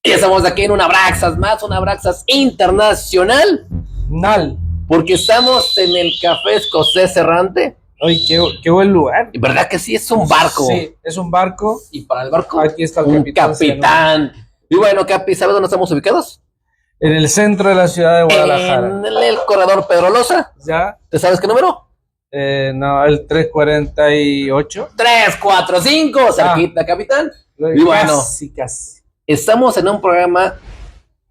Y estamos aquí en una Abraxas más, una Abraxas internacional, Nal. porque estamos en el Café Escocés Errante. Oye, qué buen lugar. ¿Verdad que sí? Es un barco. Sí, es un barco. Y para el barco, aquí está el un capitán. Y bueno, Capi, ¿sabes dónde estamos ubicados? En el centro de la ciudad de Guadalajara. En el corredor Pedro Loza. ¿Ya? ¿Te sabes qué número? No, el 348. 345, cerquita, capitán. Y bueno, casi. estamos en un programa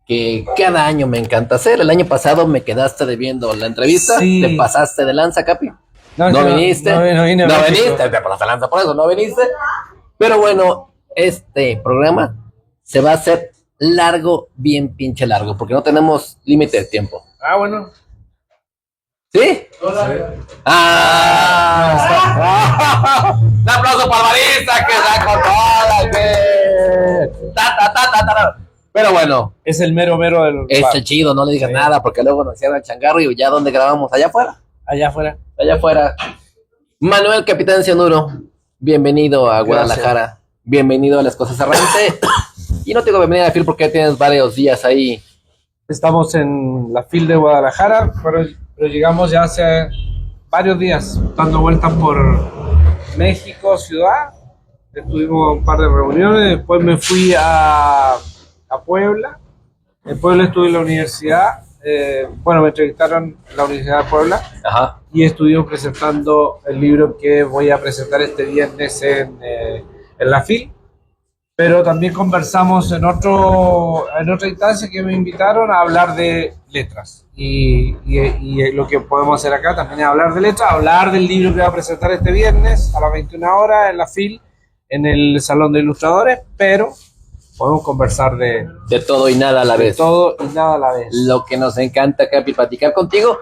que cada año me encanta hacer. El año pasado me quedaste debiendo la entrevista. Sí. Te pasaste de lanza, Capi. No viniste. No vine. No viniste, te pasaste de lanza por eso, no viniste. Pero bueno, este programa se va a hacer largo, bien pinche largo, porque no tenemos límite de tiempo. Ah, bueno. ¿Sí? ¡Ah! Un aplauso para Marisa, que está con todas, que... Pero bueno, Es el mero del es bar. chido, no le digas Sí. nada, porque luego nos cierra el changarro y ya donde grabamos, allá afuera. Allá afuera. Allá afuera. Manuel Capitán Cianuro, bienvenido a Guadalajara. Bienvenido a las cosas errante. Y no te digo bienvenida a Phil porque ya tienes varios días ahí. Estamos en la FIL de Guadalajara, pero llegamos ya hace varios días dando vueltas por México, ciudad. Estuvimos un par de reuniones, después me fui a Puebla. En Puebla estuve en la universidad, me entrevistaron en la Universidad de Puebla. Ajá. Y estuvimos presentando el libro que voy a presentar este viernes en la FIL. Pero también conversamos en otra instancia que me invitaron a hablar de letras. Y lo que podemos hacer acá también es hablar de letras, hablar del libro que voy a presentar este viernes a las 21 horas en la FIL, en el Salón de Ilustradores, pero podemos conversar de todo y nada a la vez. todo y nada a la vez. Lo que nos encanta, Capi, platicar contigo,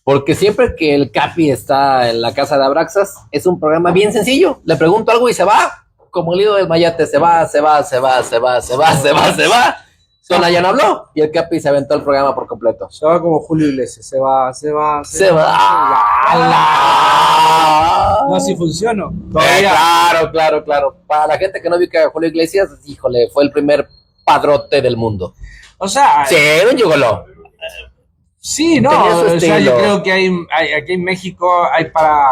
porque siempre que el Capi está en la casa de Abraxas, es un programa bien sencillo. Le pregunto algo y se va. Como el hilo del mayate, se va. Tona ya no habló y el Capi se aventó el programa por completo. Se va como Julio Iglesias, se va. No, así funciona. Claro. Para la gente que no ubica a Julio Iglesias, híjole, fue el primer padrote del mundo. O sea, Sí, era un gigoló. sí, no, Tenía su o sea, estilo. yo creo que hay aquí en México hay para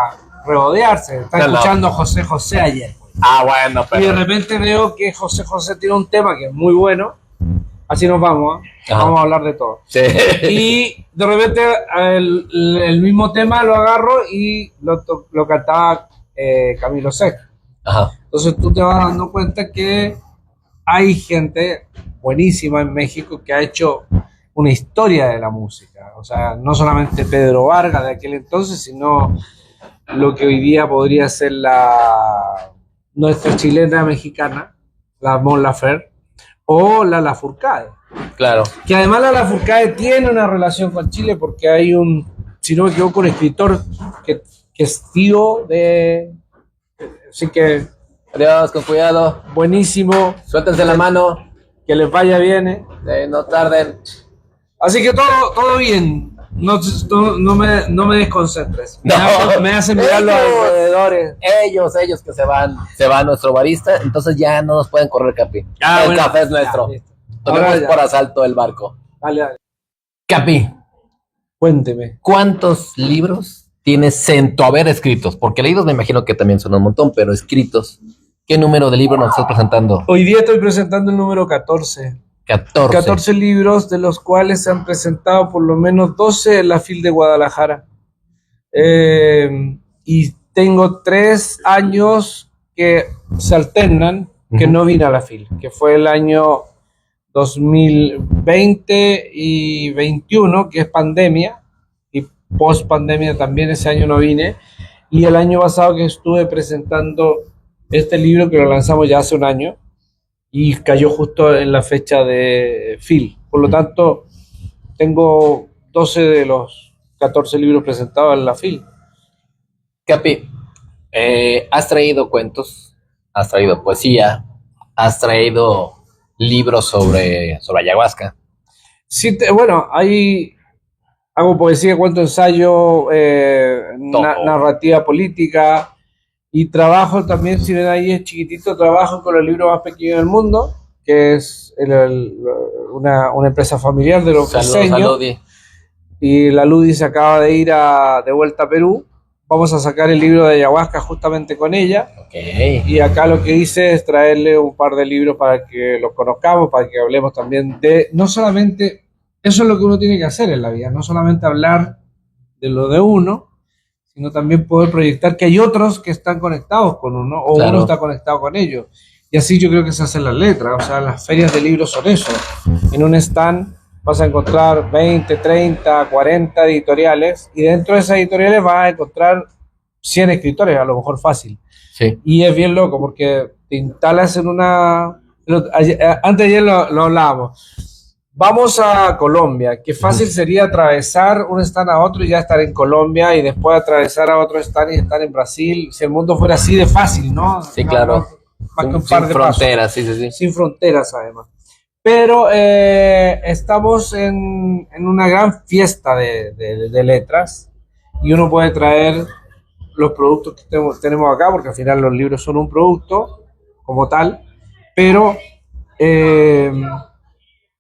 regodearse. Está No. escuchando José José ayer. Ah, bueno, Y de pero... repente veo que José José tiene un tema que es muy bueno. Así nos vamos, ¿eh? Ajá. Vamos a hablar de todo. Sí. Y de repente el mismo tema lo agarro y lo cantaba Camilo Sesto. Ajá. Entonces tú te vas dando cuenta que hay gente buenísima en México que ha hecho una historia de la música. O sea, no solamente Pedro Vargas de aquel entonces, sino lo que hoy día podría ser nuestra chilena mexicana, la Mon Laferte, o la Lafourcade. Claro. Que además la Lafourcade tiene una relación con Chile porque hay si no me equivoco, un escritor que es tío de... Así que Adiós, con cuidado. buenísimo, Suéltense la mano. que les vaya bien, ¿eh? No tarden. Así que todo bien. No me desconcentres. No. Me hacen mirar los Ellos. alrededores. Ellos que se va nuestro barista, entonces ya no nos pueden correr, Capi. Ah, el bueno. café es nuestro. Ya, listo. Tomemos Ahora ya. por asalto el barco. Dale. Capi, Cuénteme. ¿cuántos libros tienes en tu haber escritos? Porque leídos me imagino que también son un montón, pero escritos. ¿Qué número de libro nos estás presentando? Hoy día estoy presentando el número 14. 14. 14 libros, de los cuales se han presentado por lo menos 12 en la FIL de Guadalajara. Y tengo 3 años que se alternan, que no vine a la FIL, que fue el año 2020 y 21, que es pandemia, y post pandemia también ese año no vine, y el año pasado que estuve presentando este libro que lo lanzamos ya hace un año, y cayó justo en la fecha de FIL. Por lo tanto, tengo 12 de los 14 libros presentados en la FIL. Capi, has traído cuentos, has traído poesía, has traído libros sobre ayahuasca. Sí, hago poesía, cuento, ensayo, narrativa política, y trabajo también, si ven ahí es chiquitito, trabajo con los libros más pequeños del mundo, que es una empresa familiar de los Saludos, briseños. Ludi. Y la Ludi se acaba de ir de vuelta a Perú. Vamos a sacar el libro de ayahuasca justamente con ella. Ok. Y acá lo que hice es traerle un par de libros para que los conozcamos, para que hablemos también de, no solamente, eso es lo que uno tiene que hacer en la vida, no solamente hablar de lo de uno, sino también poder proyectar que hay otros que están conectados con uno, o Claro. uno está conectado con ellos. Y así yo creo que se hacen las letras, o sea, las ferias de libros son eso. En un stand vas a encontrar 20, 30, 40 editoriales, y dentro de esas editoriales vas a encontrar 100 escritores, a lo mejor fácil. Sí. Y es bien loco porque te instalas en una... Antes de ayer lo hablábamos. Vamos a Colombia. Qué fácil sería atravesar un stand a otro y ya estar en Colombia, y después atravesar a otro stand y estar en Brasil. Si el mundo fuera así de fácil, ¿no? Sí, claro. Más que un par Sin de fronteras, sí, sí, sí. pasos. Sin fronteras, además. Pero estamos en una gran fiesta de letras, y uno puede traer los productos que tenemos acá, porque al final los libros son un producto como tal, pero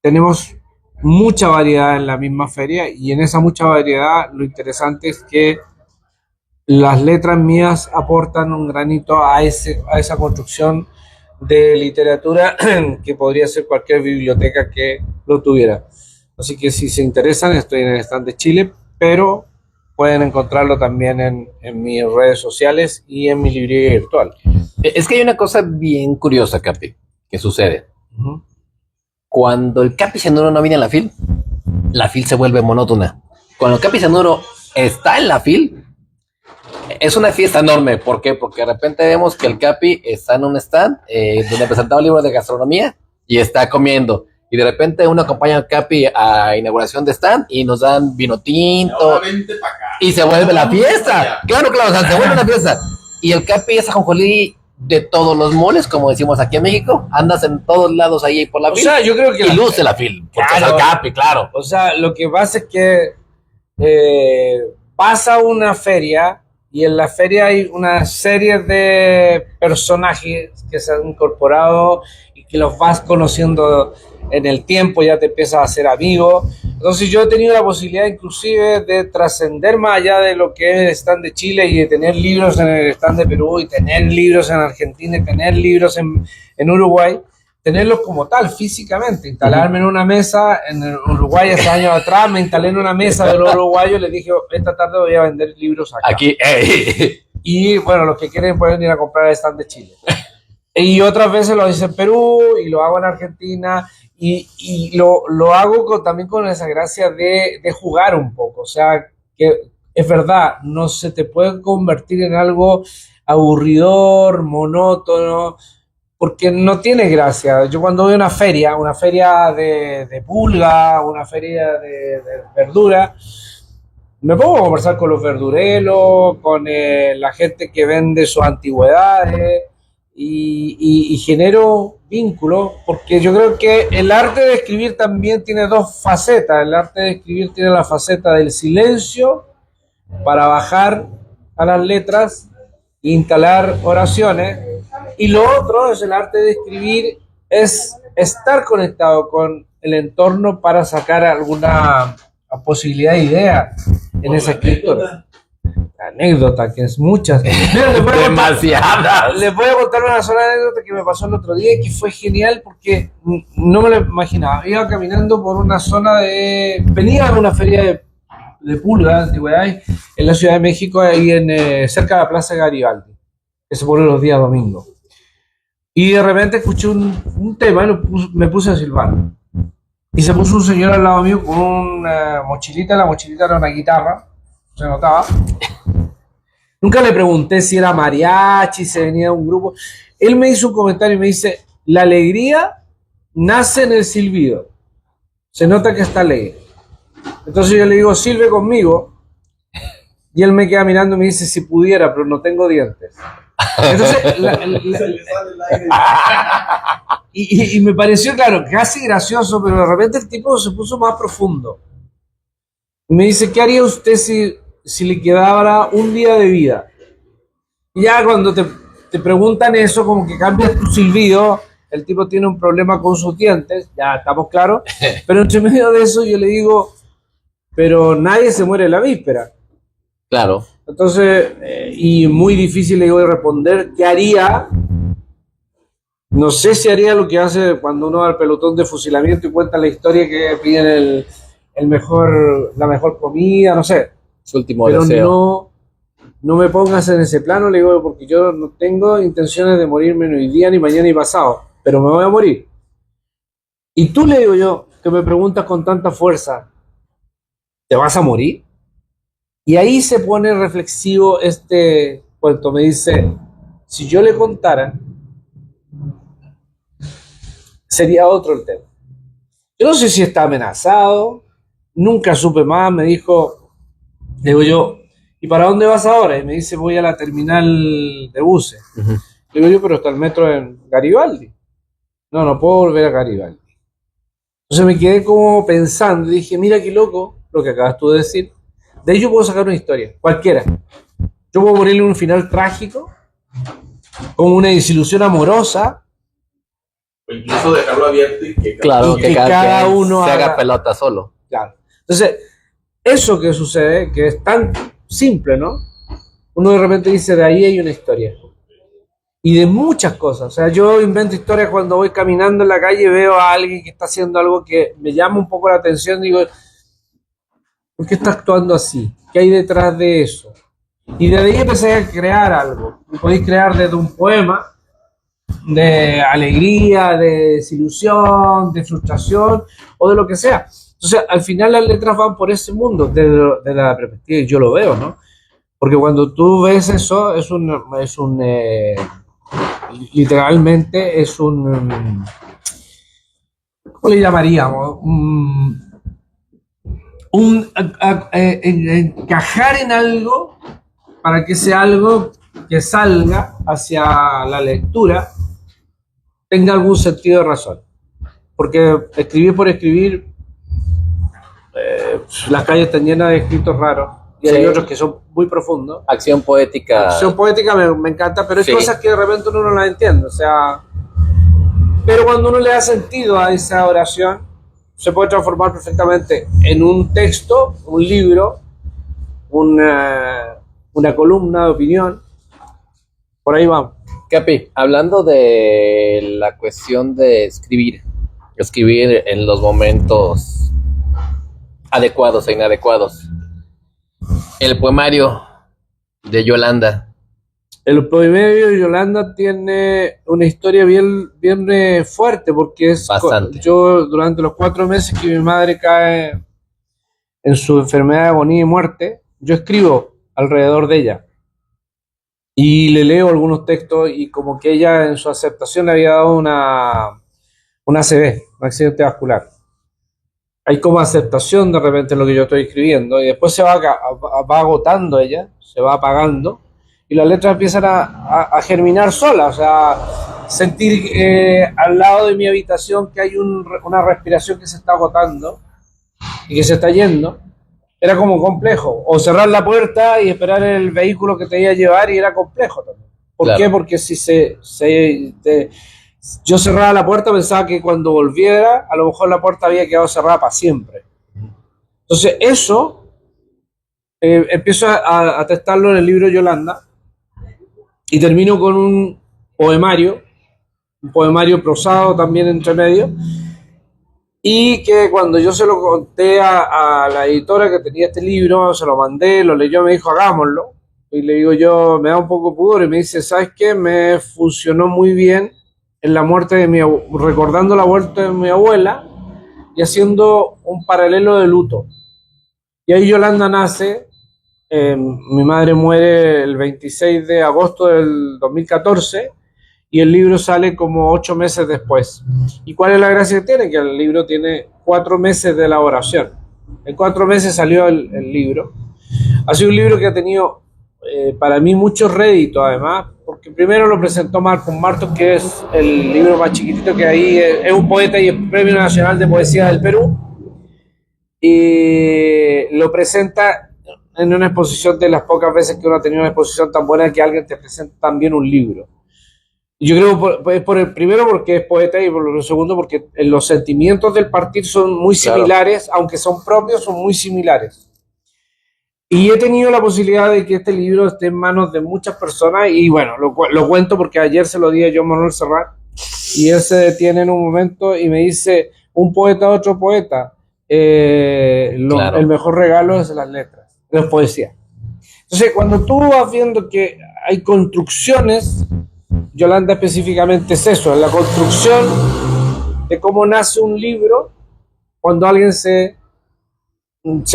tenemos mucha variedad en la misma feria, y en esa mucha variedad lo interesante es que las letras mías aportan un granito a esa construcción de literatura que podría ser cualquier biblioteca que lo tuviera. Así que si se interesan, estoy en el stand de Chile, pero pueden encontrarlo también en mis redes sociales y en mi librería virtual. Es que hay una cosa bien curiosa, Capi, que sucede. Uh-huh. Cuando el Capi Cianuro no viene a la FIL se vuelve monótona. Cuando el Capi Cianuro está en la FIL, es una fiesta enorme. ¿Por qué? Porque de repente vemos que el Capi está en un stand donde presentaba libros de gastronomía y está comiendo. Y de repente uno acompaña al Capi a inauguración de stand y nos dan vino tinto. Y se vuelve la fiesta. Claro, claro, o sea, se vuelve una fiesta. Y el Capi es ajonjolí de todos los moles, como decimos aquí en México. Andas en todos lados ahí por la O FIL. sea, yo creo que Y luce la FIL. Porque Claro. es el Capi, claro. O sea, lo que pasa es que vas a una feria, y en la feria hay una serie de personajes que se han incorporado y que los vas conociendo en el tiempo, ya te empiezas a hacer amigo. Entonces yo he tenido la posibilidad inclusive de trascender más allá de lo que es el stand de Chile, y de tener libros en el stand de Perú, y tener libros en Argentina, y tener libros en Uruguay, tenerlos como tal, físicamente, instalarme en una mesa. En Uruguay hace años atrás me instalé en una mesa de los uruguayos, les dije, esta tarde voy a vender libros acá. Aquí, Y bueno, los que quieren pueden ir a comprar el stand de Chile. Y otras veces lo hice en Perú, y lo hago en Argentina, y lo hago también con esa gracia de jugar un poco. O sea, que es verdad, no se te puede convertir en algo aburridor, monótono, porque no tiene gracia. Yo cuando voy a una feria de pulga, una feria de verdura, me pongo a conversar con los verdureros, con la gente que vende sus antigüedades, y genero vínculos, porque yo creo que el arte de escribir también tiene dos facetas. El arte de escribir tiene la faceta del silencio para bajar a las letras e instalar oraciones, y lo otro es el arte de escribir, es estar conectado con el entorno para sacar alguna posibilidad de idea en esa escritura. Anécdota, que es muchas. Mira, demasiadas. les voy a contar una sola anécdota que me pasó el otro día, que fue genial porque no me lo imaginaba. Iba caminando por una zona venía a una feria de pulgas, antigüedades, en la Ciudad de México, ahí cerca de la Plaza Garibaldi, que se pone los días domingos. Y de repente escuché un tema y me puse a silbar. Y se puso un señor al lado mío con una mochilita. La mochilita era una guitarra, se notaba. Nunca le pregunté si era mariachi, si venía de un grupo. Él me hizo un comentario y me dice: la alegría nace en el silbido. Se nota que está alegre. Entonces yo le digo: silbe conmigo. Y él me queda mirando y me dice: si pudiera, pero no tengo dientes. Entonces, y me pareció, claro, casi gracioso, pero de repente el tipo se puso más profundo. Y me dice: ¿qué haría usted si le quedara un día de vida? Y ya cuando te preguntan eso, como que cambias tu silbido el tipo tiene un problema con sus dientes, ya estamos claros, pero entre medio de eso yo le digo, pero nadie se muere en la víspera. Claro. Entonces, y muy difícil le digo de responder, ¿qué haría? No sé si haría lo que hace cuando uno va al pelotón de fusilamiento y cuenta la historia que piden la mejor comida, no sé. Su último Pero deseo. no me pongas en ese plano, le digo, porque yo no tengo intenciones de morirme ni hoy día, ni mañana, ni pasado, pero me voy a morir. Y tú, le digo yo, que me preguntas con tanta fuerza, ¿te vas a morir? Y ahí se pone reflexivo este cuento. Me dice, si yo le contara, sería otro el tema. Yo no sé si está amenazado, nunca supe más, me dijo, le digo yo, ¿y para dónde vas ahora? Y me dice, voy a la terminal de buses. Ujú. Le digo yo, pero está el metro en Garibaldi. No, no puedo volver a Garibaldi. Entonces me quedé como pensando y dije, mira qué loco lo que acabas tú de decir. De ahí yo puedo sacar una historia, cualquiera. Yo puedo ponerle un final trágico, como una desilusión amorosa, O incluso dejarlo abierto y que Claro, y que que cada quien uno se haga haga- pelota solo. claro. Entonces, eso que sucede, que es tan simple, ¿no? Uno de repente dice, de ahí hay una historia. Y de muchas cosas. O sea, yo invento historias cuando voy caminando en la calle y veo a alguien que está haciendo algo que me llama un poco la atención. Digo, ¿por qué está actuando así? ¿Qué hay detrás de eso? Y de ahí empecé a crear algo. Y podéis crear desde un poema de alegría, de desilusión, de frustración o de lo que sea. Entonces, al final las letras van por ese mundo, desde la perspectiva, y yo lo veo, ¿no? Porque cuando tú ves eso, literalmente es un, ¿cómo le llamaríamos? Encajar en algo para que ese algo que salga hacia la lectura tenga algún sentido de razón. Porque escribir por escribir, las calles están llenas de escritos raros y hay Sí. otros que son muy profundos. Acción poética. La acción poética me encanta, pero hay Sí. cosas que de repente uno no las entiende. O sea, pero cuando uno le da sentido a esa oración, se puede transformar perfectamente en un texto, un libro, una columna de opinión. Por ahí vamos. Capi, hablando de la cuestión de escribir en los momentos adecuados e inadecuados. El poemario de Yolanda. El promedio de Yolanda tiene una historia bien fuerte porque Bastante. yo durante los 4 meses que mi madre cae en su enfermedad de agonía y muerte, yo escribo alrededor de ella y le leo algunos textos y como que ella en su aceptación le había dado una ACV, un accidente vascular. Hay como aceptación de repente en lo que yo estoy escribiendo y después va agotando ella, se va apagando y las letras empiezan a germinar solas, o sea, sentir al lado de mi habitación que hay una respiración que se está agotando y que se está yendo, era como complejo, o cerrar la puerta y esperar el vehículo que te iba a llevar y era complejo también. ¿Por Claro. qué? Porque si yo cerraba la puerta pensaba que cuando volviera a lo mejor la puerta había quedado cerrada para siempre. Entonces eso empiezo a testarlo en el libro Yolanda y termino con un poemario prosado también entre medio, y que cuando yo se lo conté a la editora que tenía este libro, se lo mandé, lo leyó, me dijo hagámoslo, y le digo yo, me da un poco pudor, y me dice, ¿sabes qué? Me funcionó muy bien en la muerte de recordando la muerte de mi abuela y haciendo un paralelo de luto. Y ahí Yolanda nace. Mi madre muere el 26 de agosto del 2014 y el libro sale como 8 meses después. ¿Y cuál es la gracia que tiene? Que el libro tiene 4 meses de elaboración. En 4 meses salió el libro. Ha sido un libro que ha tenido para mí mucho rédito además, porque primero lo presentó Marcos Martos, que es el libro más chiquitito que hay, es un poeta y el Premio Nacional de Poesía del Perú, y lo presenta en una exposición de las pocas veces que uno ha tenido una exposición tan buena que alguien te presenta también un libro. Yo creo por el primero porque es poeta y por lo segundo porque los sentimientos del partir son muy Claro. similares, aunque son propios, son muy similares. Y he tenido la posibilidad de que este libro esté en manos de muchas personas y bueno, lo cuento porque ayer se lo di a Joan Manuel Serrat y él se detiene en un momento y me dice, un poeta a otro poeta, Claro. el mejor regalo es las letras, es poesía. Entonces, cuando tú vas viendo que hay construcciones, Yolanda específicamente es eso, es la construcción de cómo nace un libro cuando alguien se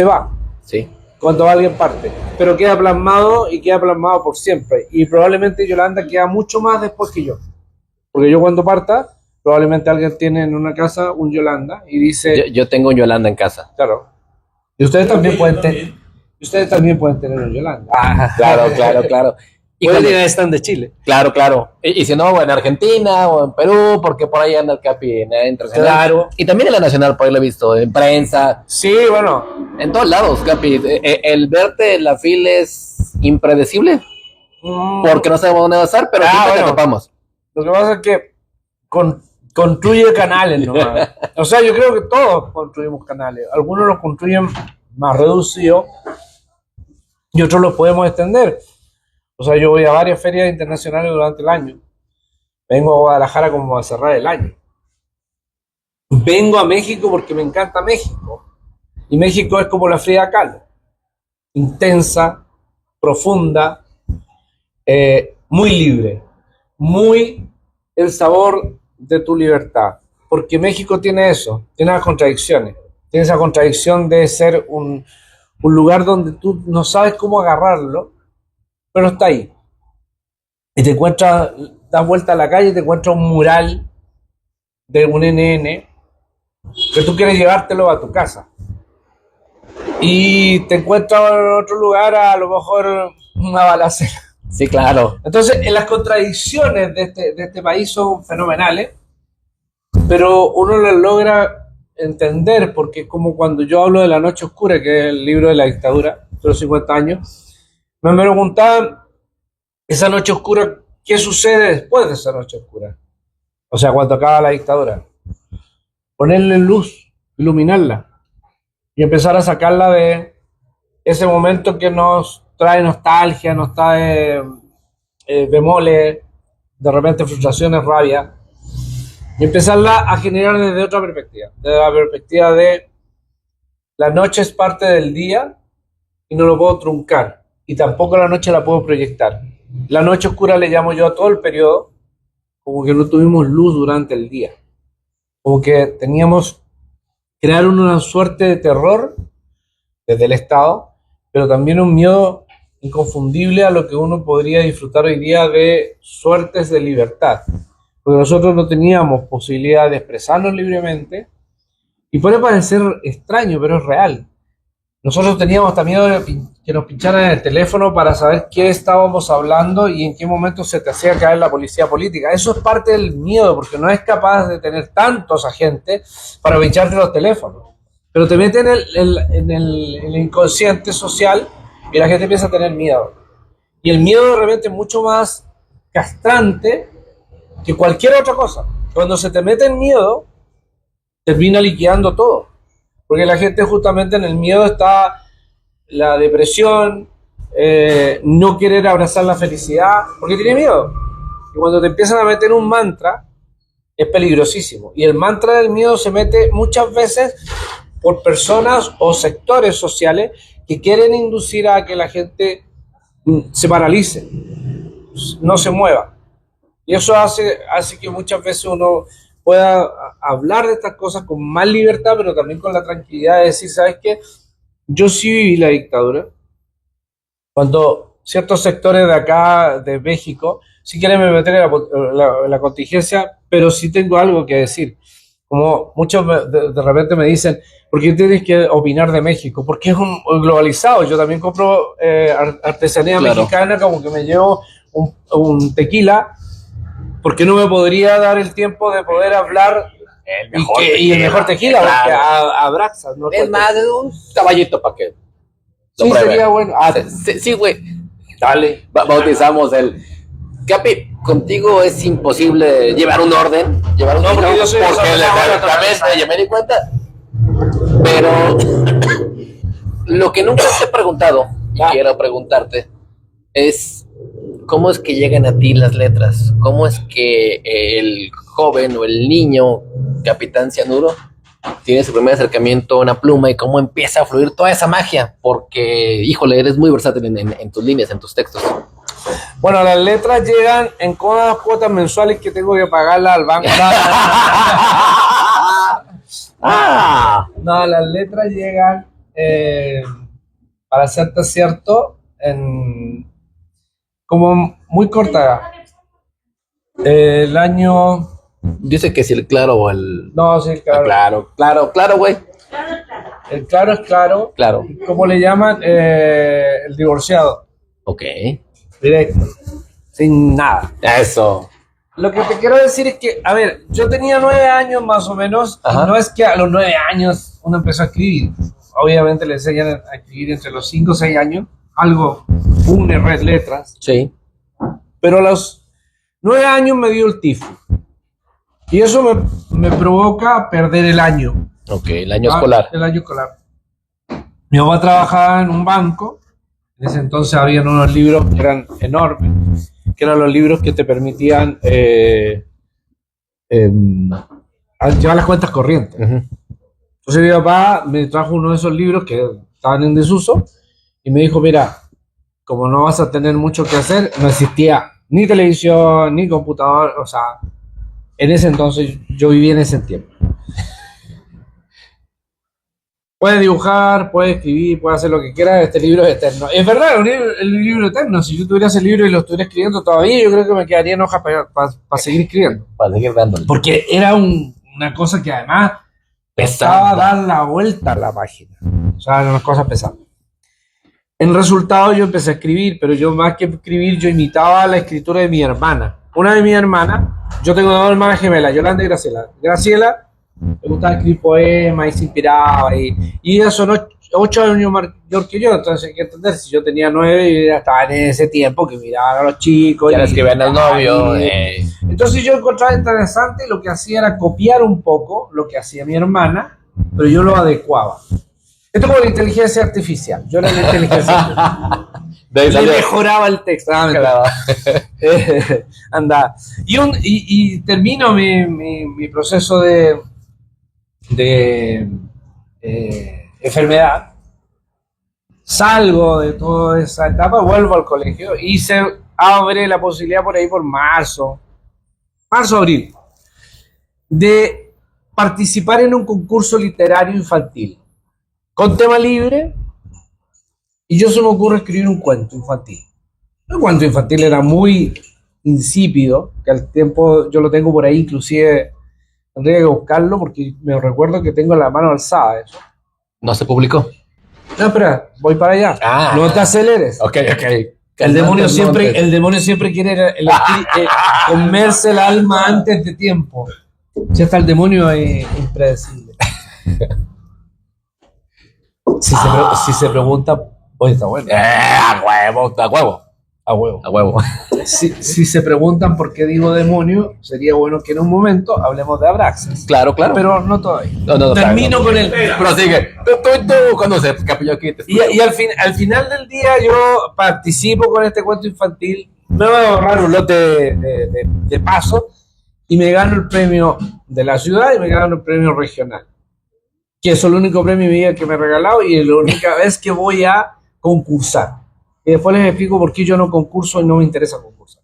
va, Sí. cuando alguien parte, pero queda plasmado y queda plasmado por siempre. Y probablemente Yolanda queda mucho más después que yo, porque yo cuando parta, probablemente alguien tiene en una casa un Yolanda y dice, Yo tengo un Yolanda en casa. claro, y ustedes también pueden tener. También. Ustedes también pueden tener un Yolanda. Claro. Y Hoy cuando- día están de Chile. claro. Y si no, en Argentina o en Perú, porque por ahí anda el Capi en internacional. Claro. Y también en la nacional, por ahí lo he visto, en prensa, Sí, bueno. en todos lados, Capi. El verte en la fila es impredecible, porque no sabemos dónde va a estar, pero siempre te bueno. topamos. Lo que pasa es que construye canales nomás. O sea, yo creo que todos construimos canales. Algunos los construyen más reducidos y otros los podemos extender. O sea, yo voy a varias ferias internacionales durante el año. Vengo a Guadalajara como a cerrar el año. Vengo a México porque me encanta México. Y México es como la Frida Kahlo. Intensa, profunda, muy libre. Muy el sabor de tu libertad. Porque México tiene eso, tiene las contradicciones. Tiene esa contradicción de ser un lugar donde tú no sabes cómo agarrarlo, pero está ahí. Y te encuentras, das vuelta a la calle y te encuentras un mural de un NN que tú quieres llevártelo a tu casa. Y te encuentras en otro lugar a lo mejor una balacera. Sí, claro. Entonces, en las contradicciones de este país son fenomenales, pero uno las logra entender porque es como cuando yo hablo de La Noche Oscura, que es el libro de la dictadura, de los 50 años, me preguntaban, esa noche oscura, ¿qué sucede después de esa noche oscura? O sea, cuando acaba la dictadura. Ponerle luz, iluminarla y empezar a sacarla de ese momento que nos trae nostalgia, nos trae bemoles, de repente frustraciones, rabia, y empezarla a generar desde otra perspectiva, desde la perspectiva de la noche es parte del día y no lo puedo truncar, y tampoco la noche la puedo proyectar. La noche oscura le llamo yo a todo el periodo, como que no tuvimos luz durante el día, como que teníamos crear una suerte de terror desde el Estado, pero también un miedo inconfundible a lo que uno podría disfrutar hoy día de suertes de libertad, porque nosotros no teníamos posibilidad de expresarnos libremente, y puede parecer extraño, pero es real. Nosotros teníamos hasta miedo de que nos pincharan el teléfono para saber qué estábamos hablando y en qué momento se te hacía caer la policía política. Eso es parte del miedo, porque no es capaz de tener tantos agentes para pincharte los teléfonos. Pero te meten en el inconsciente social y la gente empieza a tener miedo. Y el miedo de repente es mucho más castrante que cualquier otra cosa. Cuando se te mete el miedo, termina liquidando todo. Porque la gente justamente en el miedo está la depresión, no querer abrazar la felicidad, porque tiene miedo. Y cuando te empiezan a meter un mantra, es peligrosísimo. Y el mantra del miedo se mete muchas veces por personas o sectores sociales que quieren inducir a que la gente se paralice, no se mueva. Y eso hace que muchas veces uno pueda hablar de estas cosas con más libertad, pero también con la tranquilidad de decir, ¿sabes qué? Yo sí viví la dictadura. Cuando ciertos sectores de acá, de México, sí quieren meter en la contingencia, pero sí tengo algo que decir. Como muchos de repente me dicen, ¿por qué tienes que opinar de México? Porque es un globalizado. Yo también compro artesanía mexicana, como que me llevo un tequila, porque no me podría dar el tiempo de poder hablar y el mejor tequila, porque abraza. ¿No? Es más, de un caballito para que Sí, sería bueno. Sí, güey. Dale. Bautizamos el Capi. contigo es imposible llevar un orden, No, porque yo soy exactamente, ya me di cuenta. Pero lo que nunca te he preguntado, y quiero preguntarte, es cómo es que llegan a ti las letras, cómo es que el joven o el niño Capitán Cianuro tiene su primer acercamiento a una pluma y cómo empieza a fluir toda esa magia, porque, híjole, eres muy versátil en tus líneas, en tus textos. Bueno, las letras llegan en unas cuotas mensuales que tengo que pagarlas al banco. No, las letras llegan, para serte cierto, como muy corta. El año... Dice que si el claro o el... No, sí, claro. Claro, güey. El claro es claro. Claro. ¿Cómo le llaman? El divorciado. Ok. Directo. Sin nada. Eso. Lo que te quiero decir es que, a ver, yo tenía 9 años más o menos, Ajá. y no es que a los 9 años uno empezó a escribir. Obviamente le enseñan a escribir entre los 5 o 6 años, algo, une red letras, Sí. pero a los 9 años me dio el tifo. Y eso me provoca perder el año. Ok, el año escolar. El año escolar. Mi mamá trabajaba en un banco. En ese entonces habían unos libros que eran enormes, que eran los libros que te permitían llevar las cuentas corrientes. Uh-huh. Entonces mi papá me trajo uno de esos libros que estaban en desuso y me dijo, mira, como no vas a tener mucho que hacer, no existía ni televisión, ni computador, o sea, en ese entonces yo vivía en ese tiempo. Puedes dibujar, puedes escribir, puedes hacer lo que quieras, este libro es eterno. Es verdad, el libro eterno. Si yo tuviera ese libro y lo estuviera escribiendo todavía, yo creo que me quedaría en hoja para seguir escribiendo. Para seguir dándole. Porque era una cosa que además pesaba dar la vuelta a la página. O sea, eran unas cosas pesadas. En resultado yo empecé a escribir, pero yo más que escribir, yo imitaba la escritura de mi hermana. Una de mis hermanas, yo tengo 2 hermanas gemelas, Yolanda y Graciela. Graciela me gustaba escribir poemas y se inspiraba, y ella son 8 años mayor que yo, entonces hay que entender, si yo tenía 9 y ella estaba en ese tiempo que miraban a los chicos. Ya le escribían al novio. Entonces yo encontraba interesante, lo que hacía era copiar un poco lo que hacía mi hermana, pero yo lo adecuaba. Esto es como la inteligencia artificial, yo era la inteligencia artificial. Le mejoraba el texto. Anda. Y termino mi proceso de enfermedad. Salgo de toda esa etapa, vuelvo al colegio y se abre la posibilidad por ahí por marzo, abril, de participar en un concurso literario infantil con tema libre. Y yo se me ocurre escribir un cuento infantil. El cuento infantil era muy insípido, que al tiempo yo lo tengo por ahí, inclusive tendría que buscarlo porque me recuerdo que tengo la mano alzada. Eso. ¿No se publicó? No, espera, voy para allá. No te aceleres. Ok. El demonio siempre quiere comerse el alma antes de tiempo. Si hasta el demonio es impredecible. Si se pregunta... Oye, está bueno. A huevo. Si se preguntan por qué digo demonio, sería bueno que en un momento hablemos de Abraxas. Claro. Pero no todavía. No, termino con el... Prosigue. Tú cuando se capilló aquí. Y al final del día yo participo con este cuento infantil, me voy a ahorrar un lote de paso y me gano el premio de la ciudad y me gano el premio regional. Que es el único premio en mi vida que me he regalado y es la única vez que voy a concursar. Y después les explico por qué yo no concurso y no me interesa concursar.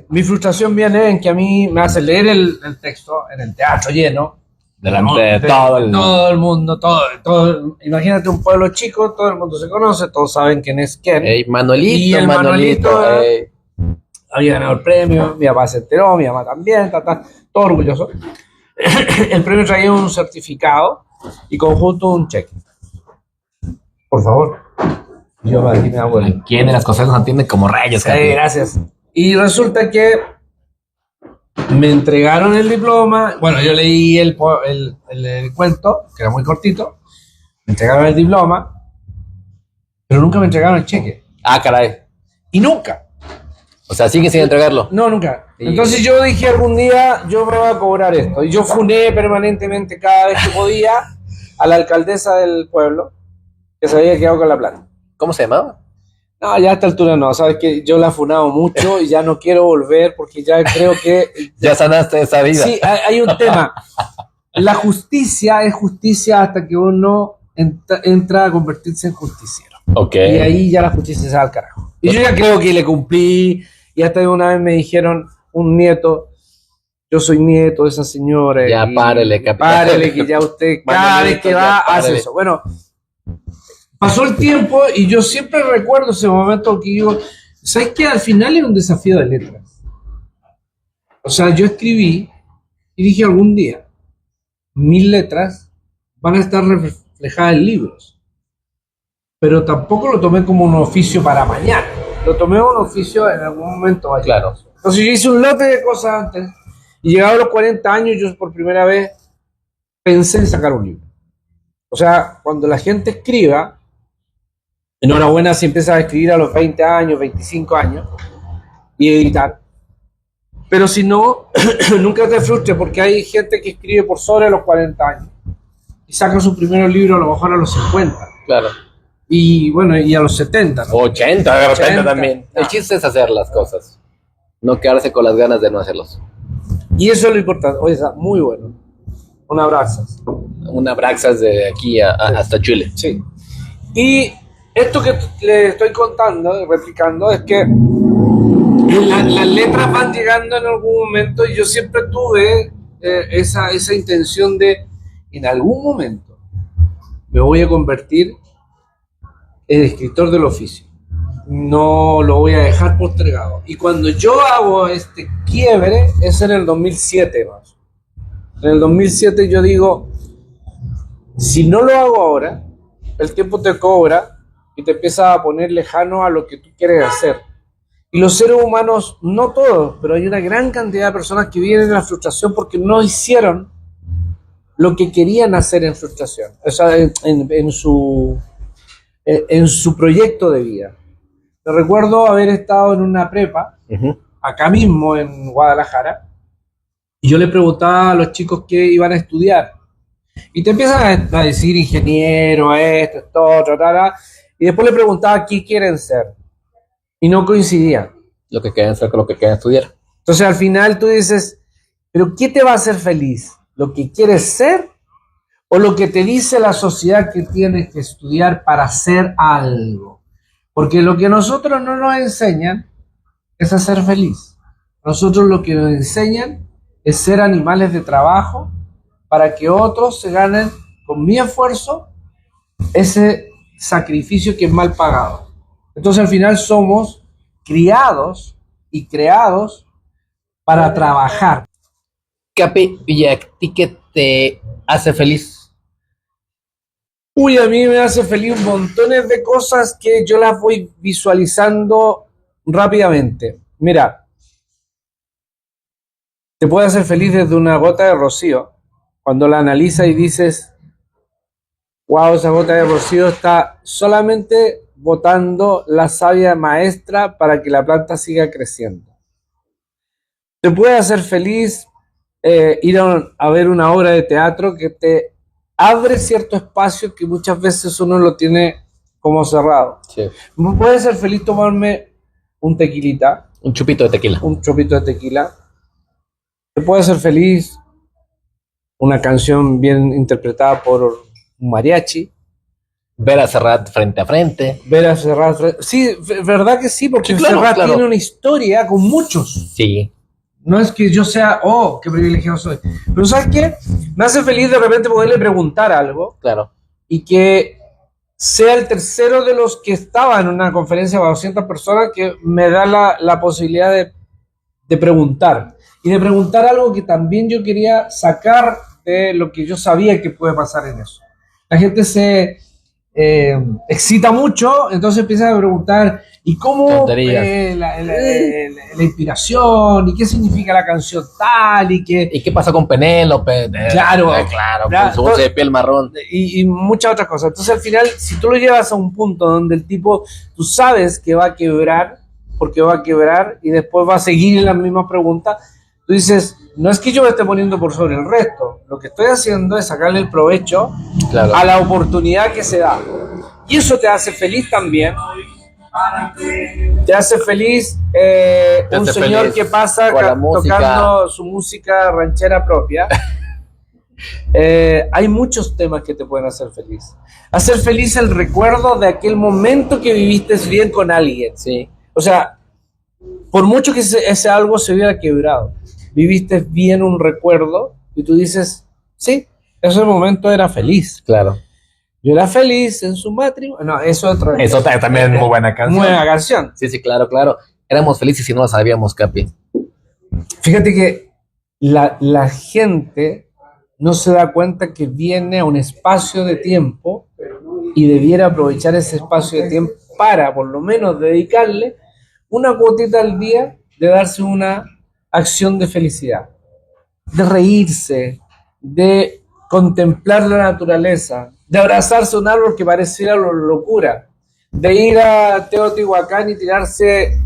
Mi frustración viene en que a mí me hace leer el texto en el teatro lleno. Delante de todo el mundo. Imagínate un pueblo chico, todo el mundo se conoce, todos saben quién es quién. Manuelito. Y el Manuelito había ganado el premio, mi papá se enteró, mi mamá también, todo orgulloso. El premio traía un certificado y conjunto un cheque. Por favor. Yo aquí me hago el... ¿Quién de las cosas nos entiende como reyes? Sí, gracias. Y resulta que me entregaron el diploma. Bueno, yo leí el cuento, que era muy cortito. Me entregaron el diploma, pero nunca me entregaron el cheque. Ah, caray. Y nunca. O sea, siguen sin entregarlo. No, nunca. Y- Entonces yo dije algún día, yo me voy a cobrar esto. Y yo funé permanentemente cada vez que podía a la alcaldesa del pueblo, que se había quedado con la plata. ¿Cómo se llamaba? No, ya a esta altura no, sabes que yo la he funado mucho y ya no quiero volver porque ya creo que... Ya sanaste esa vida. Sí, hay un tema. La justicia es justicia hasta que uno entra a convertirse en justiciero. Ok. Y ahí ya la justicia se va al carajo. Y yo ya creo que le cumplí. Y hasta una vez me dijeron, un nieto, yo soy nieto de esa señora. Ya, y párele, capitán. párele, que ya usted cada vez que ya, va hace párele. eso. Bueno, pasó el tiempo y yo siempre recuerdo ese momento que digo, ¿sabes qué? Al final era un desafío de letras. O sea, yo escribí y dije algún día, mis letras van a estar reflejadas en libros. Pero tampoco lo tomé como un oficio para mañana. Lo tomé como un oficio en algún momento. Vaya. Claro. Entonces yo hice un lote de cosas antes. Y llegado a los 40 años, yo por primera vez pensé en sacar un libro. O sea, cuando la gente escriba, enhorabuena si empiezas a escribir a los 20 años, 25 años, y editar. Pero si no, nunca te frustres, porque hay gente que escribe por sobre los 40 años y saca su primer libro a lo mejor a los 50. Claro. Y bueno, y a los 70, ¿no? 80 de repente 80. también. Ah. El chiste es hacer las cosas. No quedarse con las ganas de no hacerlos. Y eso es lo importante. Oye, está muy bueno. Un abrazo. Una braxas de aquí hasta Chile. Sí. Y esto que le estoy contando y replicando es que las letras van llegando en algún momento y yo siempre tuve esa intención de, en algún momento, me voy a convertir en escritor del oficio. No lo voy a dejar postergado. Y cuando yo hago este quiebre, es en el 2007 más. En el 2007 yo digo, si no lo hago ahora, el tiempo te cobra y te empieza a poner lejano a lo que tú quieres hacer. Y los seres humanos, no todos, pero hay una gran cantidad de personas que viven en la frustración porque no hicieron lo que querían hacer en frustración, o sea, en su proyecto de vida. Te recuerdo haber estado en una prepa, acá mismo en Guadalajara, y yo le preguntaba a los chicos qué iban a estudiar. Y te empiezan a decir ingeniero, esto, otro, y después le preguntaba qué quieren ser. Y no coincidían. Lo que quieran hacer con lo que quieran estudiar. Entonces al final tú dices, ¿pero qué te va a hacer feliz? ¿Lo que quieres ser? ¿O lo que te dice la sociedad que tienes que estudiar para hacer algo? Porque lo que nosotros no nos enseñan es a ser feliz. Nosotros lo que nos enseñan es ser animales de trabajo para que otros se ganen con mi esfuerzo ese sacrificio que es mal pagado. Entonces al final somos criados y creados para trabajar. Capi, ¿y a ti qué te hace feliz? Uy, a mí me hace feliz montones de cosas que yo las voy visualizando rápidamente. Mira, te puede hacer feliz desde una gota de rocío, cuando la analizas y dices, wow, esa gota de rocío está solamente botando la savia maestra para que la planta siga creciendo. Te puede hacer feliz ir a ver una obra de teatro que te abre cierto espacio que muchas veces uno lo tiene como cerrado. Sí. Me puede ser feliz tomarme un tequilita, Un chupito de tequila. un chopito de tequila. Te puede hacer feliz una canción bien interpretada por un mariachi. Ver a Serrat frente a frente. Ver a Serrat. Sí, verdad que sí, porque Sí, claro, Serrat claro. tiene una historia con muchos. Sí. No es que yo sea, oh, qué privilegiado soy. Pero ¿sabes qué? Me hace feliz de repente poderle preguntar algo Claro. y que sea el tercero de los que estaba en una conferencia para 200 personas que me da la posibilidad de preguntar. Y de preguntar algo que también yo quería sacar de lo que yo sabía que puede pasar en eso. La gente se excita mucho, entonces empieza a preguntar, ¿y cómo Tonterías. la inspiración? ¿Y qué significa la canción tal? ¿Y qué? ¿Y qué pasó con Penélope? Claro. Claro, Claro. con su voz de piel marrón. Y muchas otras cosas. Entonces al final, si tú lo llevas a un punto donde el tipo, tú sabes que va a quebrar, porque va a quebrar y después va a seguir en las mismas preguntas. Tú dices, no es que yo me esté poniendo por sobre el resto, lo que estoy haciendo es sacarle el provecho Claro. a la oportunidad que se da. Y eso te hace feliz también. Te hace feliz un hace señor feliz que pasa con la música. tocando su música ranchera propia. Hay muchos temas que te pueden hacer feliz. Hacer feliz el recuerdo de aquel momento que viviste bien con alguien. Sí, O sea, por mucho que ese algo se hubiera quebrado, viviste bien un recuerdo y tú dices, sí, ese momento era feliz. claro. Yo era feliz en su matrimonio. No, eso es otra. Eso también es muy buena canción. Muy buena canción. Sí, sí, claro, claro. Éramos felices y no lo sabíamos, Capi. Fíjate que la gente no se da cuenta que viene a un espacio de tiempo y debiera aprovechar ese espacio de tiempo para, por lo menos, dedicarle una cuotita al día de darse una acción de felicidad, de reírse, de contemplar la naturaleza, de abrazarse a un árbol que pareciera locura, de ir a Teotihuacán y tirarse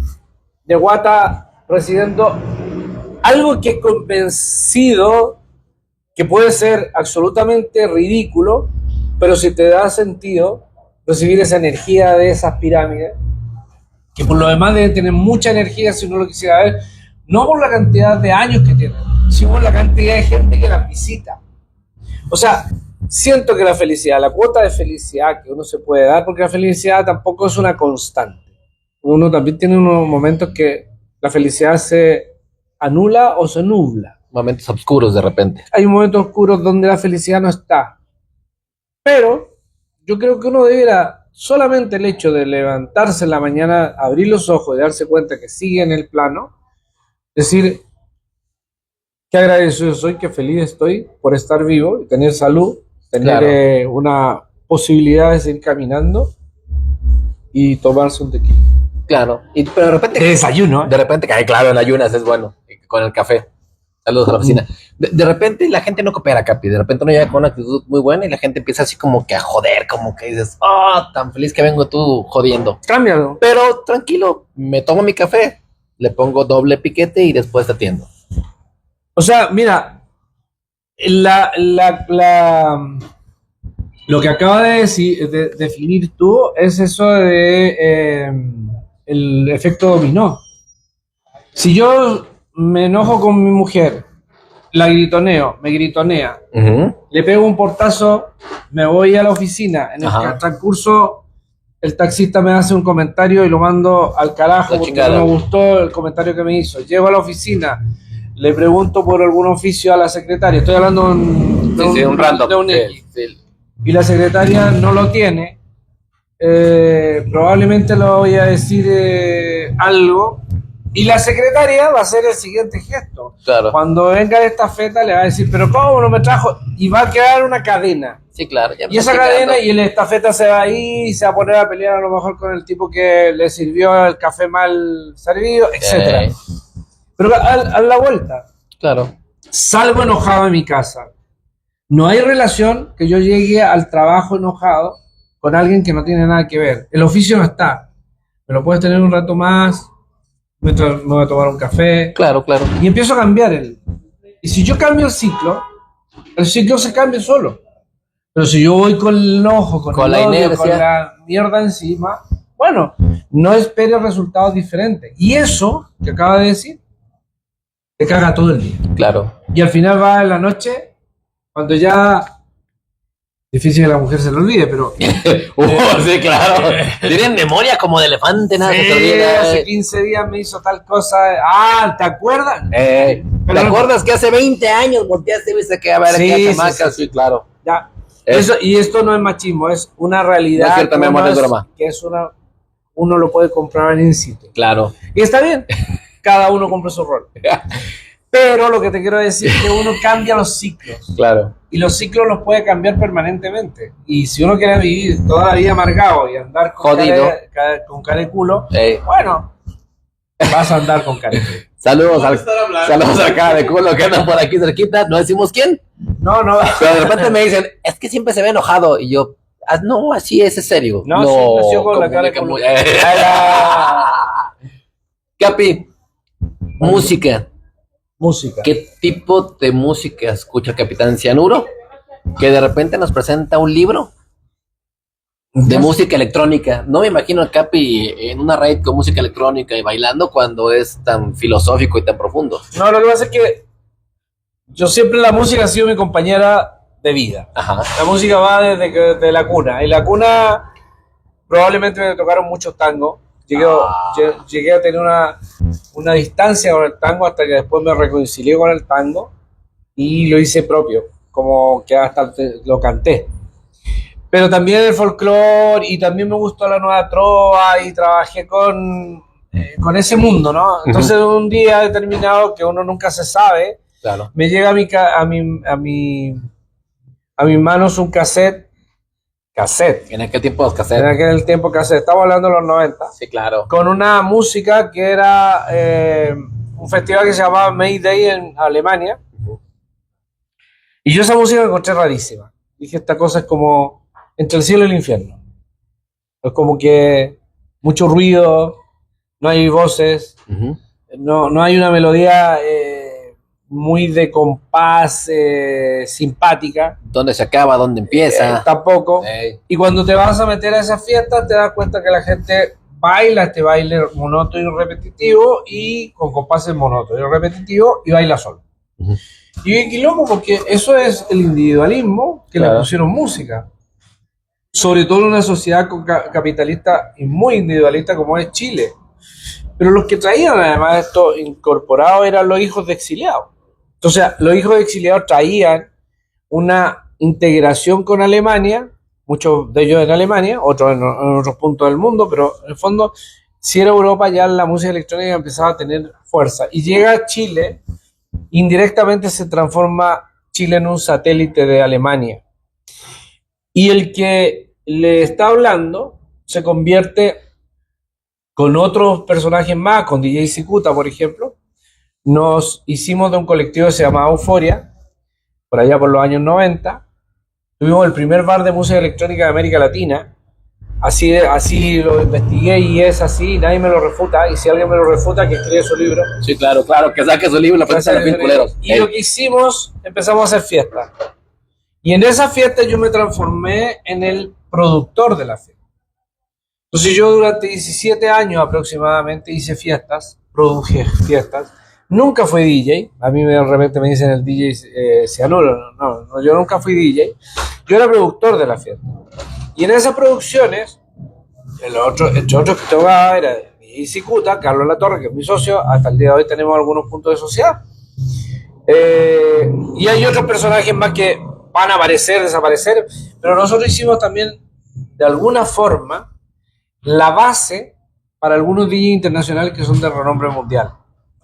de guata recibiendo algo que es convencido que puede ser absolutamente ridículo, pero si te da sentido recibir esa energía de esas pirámides, que por lo demás debe tener mucha energía si uno lo quisiera ver, no por la cantidad de años que tienen, sino por la cantidad de gente que las visita. O sea, siento que la felicidad, la cuota de felicidad que uno se puede dar, porque la felicidad tampoco es una constante. Uno también tiene unos momentos que la felicidad se anula o se nubla. Momentos oscuros de repente. Hay momentos oscuros donde la felicidad no está. Pero yo creo que uno debiera, solamente el hecho de levantarse en la mañana, abrir los ojos y darse cuenta que sigue en el plano, decir, qué agradecido soy, qué feliz estoy por estar vivo y tener salud, tener Claro. una posibilidad de seguir caminando y tomarse un tequila. Claro. Pero de repente. De desayuno, De repente, que, ay, claro, en ayunas es bueno. Con el café. Saludos a la oficina. De repente la gente no coopera, Capi. De repente uno llega con una actitud muy buena y la gente empieza así como que a joder, como que dices, oh, tan feliz que vengo tú jodiendo. Cámbialo. Pero tranquilo, me tomo mi café, le pongo doble piquete y después te atiendo. O sea, mira, lo que acaba de definir tú es eso de el efecto dominó. Si yo me enojo con mi mujer, la gritoneo, me gritonea, le pego un portazo, me voy a la oficina, en el Ajá. transcurso el taxista me hace un comentario y lo mando al carajo La porque chingada. no me gustó el comentario que me hizo. Llego a la oficina, le pregunto por algún oficio a la secretaria, estoy hablando de Un random. de un Sí, X, sí. y la secretaria no lo tiene, probablemente le voy a decir algo y la secretaria va a hacer el siguiente gesto. Claro. Cuando venga de esta feta le va a decir, pero ¿cómo no me trajo? Y va a quedar una cadena. Sí, claro. Ya me Y esa estoy cadena quedando. y el estafeta se va ahí y se va a poner a pelear a lo mejor con el tipo que le sirvió el café mal servido, etcétera. Pero a la vuelta, Claro. salgo enojado de mi casa. No hay relación que yo llegue al trabajo enojado con alguien que no tiene nada que ver. El oficio no está. Me lo puedes tener un rato más, mientras me voy a tomar un café. Claro, claro. Y empiezo a cambiar y si yo cambio el ciclo se cambia solo. Pero si yo voy con el enojo, con Con el la odio, inercia. con la mierda encima, bueno, no espere resultados diferentes. Y eso que acaba de decir, te caga todo el día. Claro. Y al final va en la noche, cuando ya... Difícil que la mujer se lo olvide, pero... Sí, claro. Tienen memoria como de elefante, nada se te olvida. hace 15 días me hizo tal cosa. Ah, ¿te acuerdas? ¿Te Pero- acuerdas que hace 20 años volteaste y viste que a ver Sí, aquí a sí, chamacas? sí. Sí, claro. Ya. Es- Eso, y esto no es machismo, es una realidad. No es cierto, que mi amor, uno es broma. Que es uno lo puede comprobar en sitio. Claro. Y está bien, cada uno compra su rol. Pero lo que te quiero decir es que uno cambia los ciclos. Claro. Y los ciclos los puede cambiar permanentemente. Y si uno quiere vivir toda la vida amargado y andar con Jodido. con cara de culo, Ey. bueno, vas a andar con cara de culo. Saludos, Vamos a estar hablando. saludos acá de culo que andan por aquí cerquita. No decimos quién. No, no, Pero de repente me dicen, es que siempre se ve enojado. Y yo, no, así es serio. No, sí, nació con la cara de comunica culo. muy- Capi, música. Música. ¿Qué tipo de música escucha el Capitán Cianuro? Que de repente nos presenta un libro de música electrónica. No me imagino a Capi en una raid con música electrónica y bailando cuando es tan filosófico y tan profundo. No, lo que pasa es que yo siempre la música ha sido mi compañera de vida. Ajá. La música va desde de la cuna. En la cuna probablemente me tocaron muchos tangos. Llegué a tener una distancia con el tango hasta que después me reconcilié con el tango y lo hice propio, como que hasta lo canté. Pero también el folclore y también me gustó la nueva trova y trabajé con ese mundo, ¿no? Entonces un día determinado que uno nunca se sabe, Claro. me llega a mis manos un cassette, En aquel tiempo los en cassettes. aquel tiempo cassette, estamos hablando de los 90, Sí, claro. con una música que era un festival que se llamaba Mayday en Alemania. Y yo esa música la encontré rarísima. Dije, esta cosa es como entre el cielo y el infierno. Es como que mucho ruido, no hay voces, Ujú. no hay una melodía muy de compás simpática, ¿Dónde se acaba? ¿Dónde empieza? tampoco. Ey. Y cuando te vas a meter a esas fiestas, te das cuenta que la gente baila este baile monótono y repetitivo y con compases monótonos y repetitivos y baila solo. Ujú. Y loco, porque eso es el individualismo que le Claro. pusieron música. Sobre todo en una sociedad capitalista y muy individualista como es Chile. Pero los que traían además esto incorporado eran los hijos de exiliados. Entonces, los hijos de exiliados traían una integración con Alemania, muchos de ellos en Alemania, otros en otros puntos del mundo, pero en el fondo, si era Europa, ya la música electrónica empezaba a tener fuerza. Y llega a Chile, indirectamente se transforma Chile en un satélite de Alemania. Y el que le está hablando se convierte con otros personajes más, con DJ Cicuta, por ejemplo. Nos hicimos de un colectivo que se llamaba Euforia, por allá por los años 90. Tuvimos el primer bar de música electrónica de América Latina. Así lo investigué y es así, nadie me lo refuta. Y si alguien me lo refuta, que escribe su libro. Sí, claro, que saque su libro, la prensa de los vinculeros. Y lo que hicimos, empezamos a hacer fiestas. Y en esa fiesta yo me transformé en el productor de la fiesta. Entonces yo durante 17 años aproximadamente hice fiestas, produje fiestas. Nunca fui DJ, a mí de repente me dicen el DJ Cianuro, no, yo nunca fui DJ. Yo era productor de la fiesta. Y en esas producciones, entre otros que tocaba era DJ Cicuta, Carlos Latorre, que es mi socio, hasta el día de hoy tenemos algunos puntos de sociedad. Y hay otros personajes más que van a aparecer, desaparecer, pero nosotros hicimos también, de alguna forma, la base para algunos DJs internacionales que son de renombre mundial.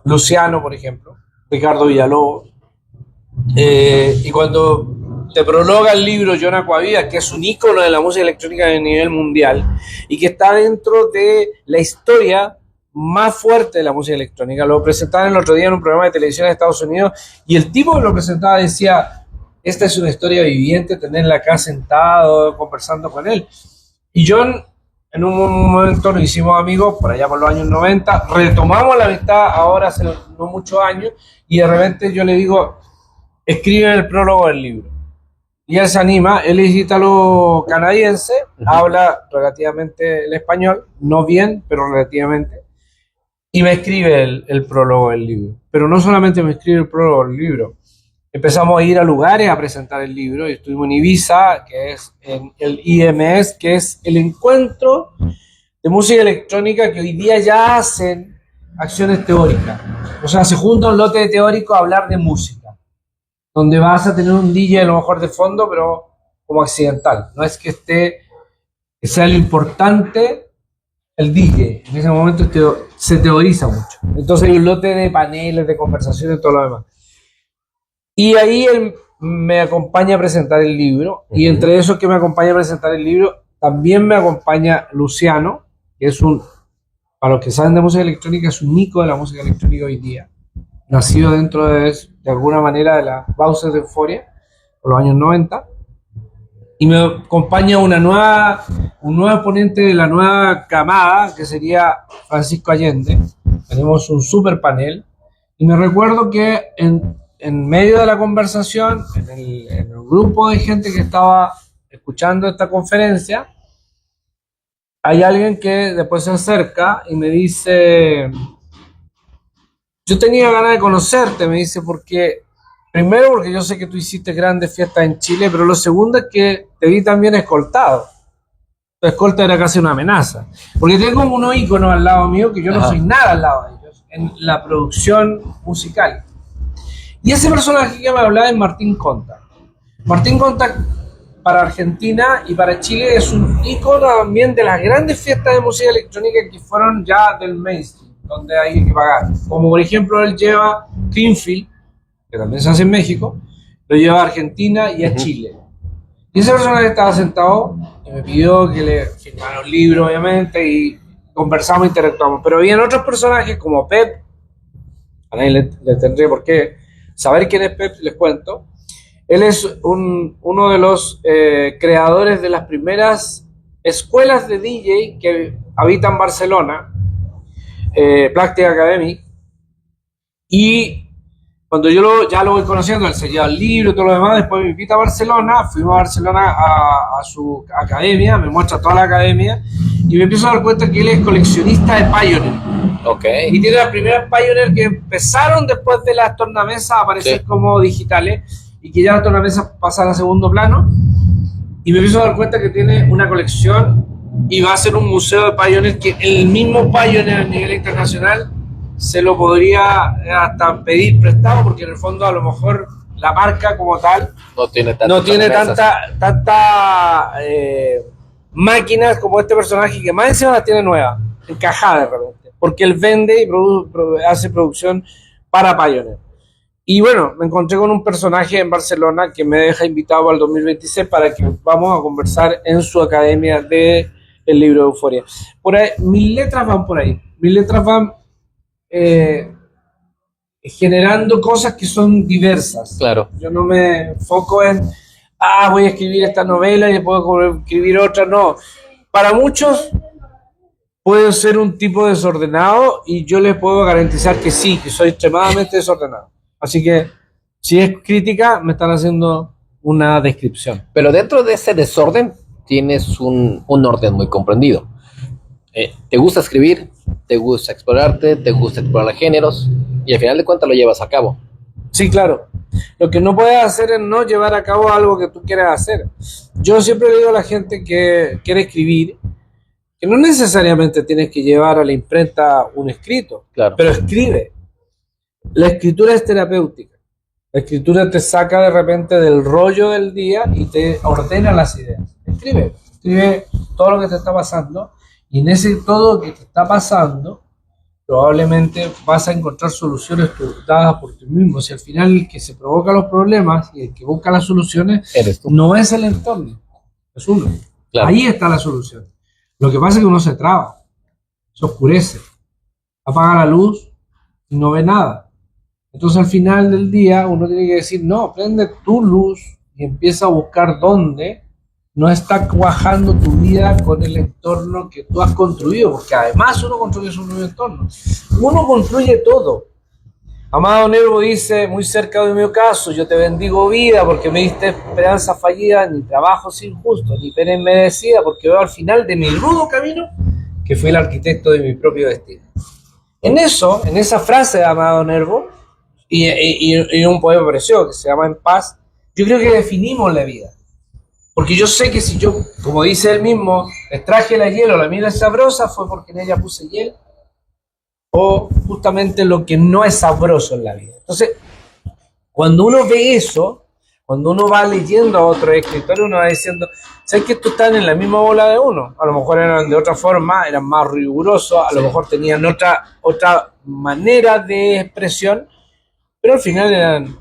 Luciano, por ejemplo, Ricardo Villalobos. Y cuando te prologa el libro John Acquaviva, que es un ícono de la música electrónica a nivel mundial y que está dentro de la historia más fuerte de la música electrónica. Lo presentaban el otro día en un programa de televisión de Estados Unidos y el tipo que lo presentaba decía, esta es una historia viviente, tenerla acá sentado, conversando con él. Y John, en un momento nos hicimos amigos, por allá por los años 90, retomamos la amistad ahora hace no muchos años, y de repente yo le digo, escribe el prólogo del libro. Y él se anima, él es ítalo-canadiense, habla relativamente el español, no bien, pero relativamente, y me escribe el prólogo del libro. Pero no solamente me escribe el prólogo del libro, empezamos a ir a lugares a presentar el libro y estuvimos en Ibiza, que es en el IMS, que es el encuentro de música electrónica que hoy día ya hacen acciones teóricas. O sea, se junta un lote de teóricos a hablar de música, donde vas a tener un DJ a lo mejor de fondo, pero como accidental. No es que sea lo importante el DJ. En ese momento se teoriza mucho. Entonces hay un lote de paneles, de conversaciones y todo lo demás. Y ahí él me acompaña a presentar el libro, y entre esos que me acompaña a presentar el libro, también me acompaña Luciano, que es para los que saben de música electrónica, es un ícono de la música electrónica hoy día, nacido dentro de alguna manera de las bases de Euforia, por los años 90, Y me acompaña un nuevo exponente de la nueva camada, que sería Francisco Allende. Tenemos un super panel. Y me recuerdo que en medio de la conversación, en el grupo de gente que estaba escuchando esta conferencia, hay alguien que después se acerca y me dice, yo tenía ganas de conocerte, me dice, primero porque yo sé que tú hiciste grandes fiestas en Chile, pero lo segundo es que te vi también escoltado. Tu escolta era casi una amenaza. Porque tengo unos íconos al lado mío que yo no soy nada al lado de ellos en la producción musical. Y ese personaje que me hablaba es Martín Conta. Martín Conta para Argentina y para Chile es un ícono también de las grandes fiestas de música electrónica que fueron ya del mainstream, donde hay que pagar. Como por ejemplo él lleva Greenfield, que también se hace en México, lo lleva a Argentina y a Chile. Y ese personaje estaba sentado y me pidió que le firmara un libro, obviamente, y conversamos, interactuamos. Pero habían otros personajes como Pep, a nadie le tendría por qué saber quién es Pep, les cuento. Él es uno de los creadores de las primeras escuelas de DJ que habitan Barcelona, Plastic Academy, y cuando yo ya lo voy conociendo, él se lleva el libro y todo lo demás, después me invita a Barcelona, fuimos a Barcelona a su academia, me muestra toda la academia, y me empiezo a dar cuenta que él es coleccionista de Pioneer. Okay. Y tiene las primeras Pioneer que empezaron después de las tornamesas a aparecer como digitales, y que ya las tornamesas pasan a segundo plano, y me empiezo a dar cuenta que tiene una colección y va a ser un museo de Pioneer que el mismo Pioneer a nivel internacional se lo podría hasta pedir prestado, porque en el fondo a lo mejor la marca como tal no tiene tanta máquinas como este personaje, que más encima las tiene nuevas, encajadas realmente, porque él vende y hace producción para Pioneer. Y bueno, me encontré con un personaje en Barcelona que me deja invitado al 2026 para que vamos a conversar en su academia de el libro de Euforia. Por ahí, mis letras van por ahí. Mis letras van generando cosas que son diversas. Claro. Yo no me enfoco en, voy a escribir esta novela y después voy a escribir otra. No. Para muchos puedo ser un tipo desordenado y yo les puedo garantizar que sí, que soy extremadamente desordenado. Así que, si es crítica, me están haciendo una descripción. Pero dentro de ese desorden tienes un orden muy comprendido. Te gusta escribir, te gusta explorarte, te gusta explorar géneros, y al final de cuentas lo llevas a cabo. Sí, claro. Lo que no puedes hacer es no llevar a cabo algo que tú quieras hacer. Yo siempre le digo a la gente que quiere escribir, que no necesariamente tienes que llevar a la imprenta un escrito, Claro. Pero escribe. La escritura es terapéutica. La escritura te saca de repente del rollo del día y te ordena las ideas. Escribe todo lo que te está pasando, y en ese todo lo que te está pasando probablemente vas a encontrar soluciones dadas por ti mismo. Si al final el que se provoca los problemas y el que busca las soluciones Eres tú. no es el entorno, es uno. Claro. Ahí está la solución. Lo que pasa es que uno se traba, se oscurece, apaga la luz y no ve nada. Entonces al final del día uno tiene que decir, no, prende tu luz y empieza a buscar dónde no está cuajando tu vida con el entorno que tú has construido, porque además uno construye su nuevo entorno. Uno construye todo. Amado Nervo dice, muy cerca de mi ocaso, yo te bendigo vida porque me diste esperanza fallida, ni trabajos injustos, ni pena inmerecida, porque veo al final de mi rudo camino que fui el arquitecto de mi propio destino. En esa frase de Amado Nervo, y un poema precioso que se llama En Paz, yo creo que definimos la vida. Porque yo sé que si yo, como dice él mismo, extraje la hiel o la miel es sabrosa, fue porque en ella puse hiel, o justamente lo que no es sabroso en la vida. Entonces, cuando uno ve eso, cuando uno va leyendo a otros escritores, uno va diciendo, ¿sabes que estos están en la misma bola de uno? A lo mejor eran de otra forma, eran más rigurosos, a lo mejor tenían otra manera de expresión, pero al final eran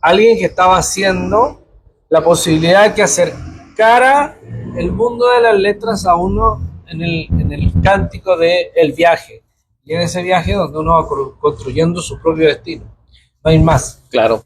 alguien que estaba haciendo la posibilidad de que acercara el mundo de las letras a uno en el cántico de El Viaje. Y en ese viaje donde uno va construyendo su propio destino. No hay más. Claro.